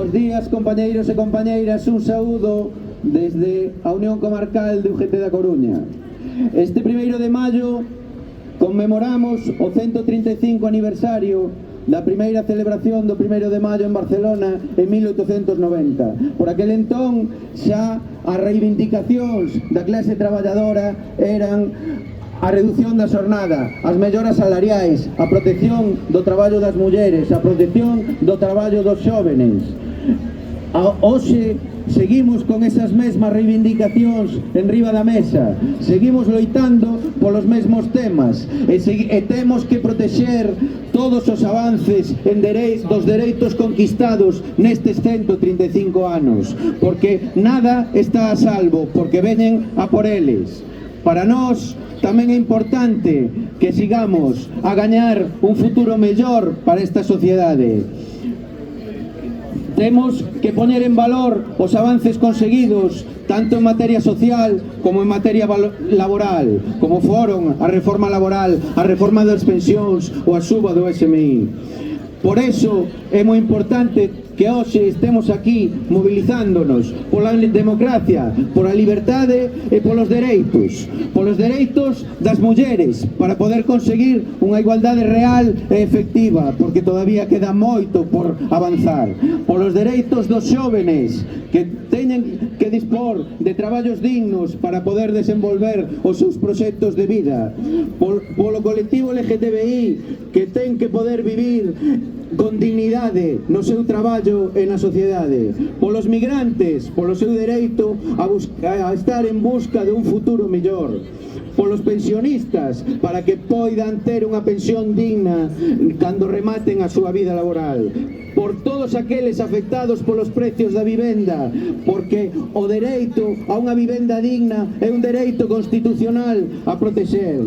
Bos días, compañeiros e compañeiras, un saúdo desde a Unión Comarcal de UGT da Coruña. Este 1º de maio conmemoramos o 135 aniversario da primeira celebración do 1º de maio en Barcelona en 1890. Por aquel entón xa as reivindicacións da clase traballadora eran a reducción da xornada, as melloras salariais, a protección do traballo das mulleres, a protección do traballo dos xóvenes. Hoxe seguimos con esas mesmas reivindicacións en riba da mesa, seguimos loitando polos mesmos temas e temos que protexer todos os avances en dos dereitos conquistados nestes 135 anos, porque nada está a salvo, porque veñen a por eles. Para nós tamén é importante que sigamos a gañar un futuro mellor para esta sociedade. Temos que poñer en valor os avances conseguidos tanto en materia social como en materia laboral, como foron a reforma laboral, a reforma das pensións ou a suba do SMI. Por eso é moi importante que hoxe estemos aquí mobilizándonos pola democracia, pola liberdade e polos dereitos das mulleres, para poder conseguir unha igualdade real e efectiva, porque todavía queda moito por avanzar, polos dereitos dos xóvenes que teñen que dispor de traballos dignos para poder desenvolver os seus proxectos de vida, polo colectivo LGTBI que ten que poder vivir con dignidade no seu traballo e na sociedade, polos migrantes, polo seu dereito a estar en busca de un futuro mellor, polos pensionistas para que poidan ter unha pensión digna cando rematen a súa vida laboral, por todos aqueles afectados polos precios da vivenda, porque o dereito a unha vivenda digna é un dereito constitucional a protexer,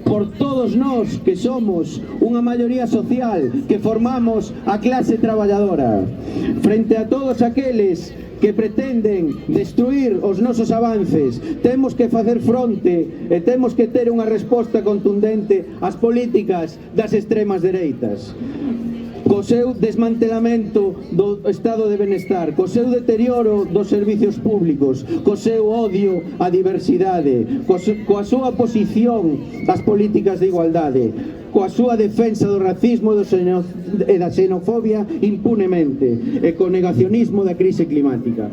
por todos nós que somos unha maioría social que formamos a clase traballadora, frente a todos aqueles que pretenden destruir os nosos avances. Temos que facer fronte e temos que ter unha resposta contundente ás políticas das extremas dereitas, co seu desmantelamento do estado de benestar, co seu deterioro dos servicios públicos, co seu odio á diversidade, coa súa oposición ás políticas de igualdade, coa súa defensa do racismo e da xenofobia impunemente e co negacionismo da crise climática.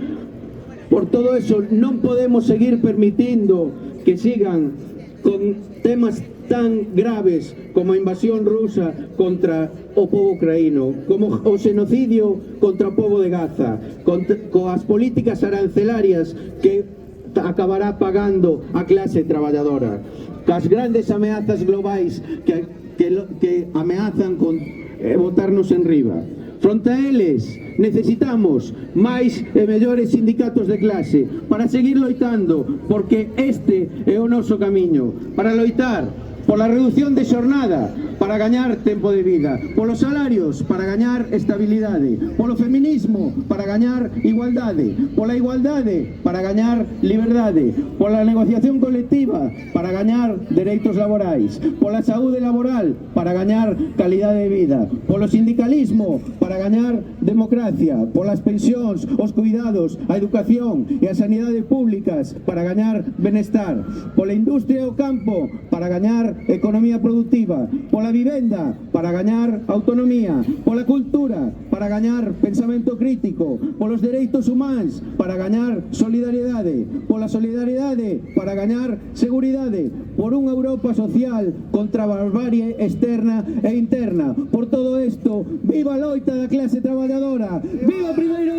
Por todo eso non podemos seguir permitindo que sigan con temas tan graves como a invasión rusa contra o povo ucraíno, como o xenocidio contra o povo de Gaza, coas políticas arancelarias que acabará pagando a clase traballadora, cas grandes ameazas globais que ameazan con botarnos en riba. Fronte a eles, necesitamos máis e mellores sindicatos de clase para seguir loitando, porque este é o noso camiño, para loitar pola reducción de xornada, para gañar tempo de vida, polos salarios, para gañar estabilidade, polo feminismo, para gañar igualdade, pola igualdade, para gañar liberdade, pola negociación colectiva, para gañar dereitos laborais, pola saúde laboral, para gañar calidade de vida, polo sindicalismo, para gañar democracia, polas pensións, os cuidados, a educación e a sanidade públicas, para gañar benestar, pola industria e o campo, para gañar economía productiva, pola vivenda, para gañar autonomía, pola cultura, para gañar pensamento crítico, polos dereitos humanos, para gañar solidariedade, pola solidariedade, para gañar seguridade, por unha Europa social contra a barbarie externa e interna. Por todo isto, viva a loita da clase traballadora, viva o 1º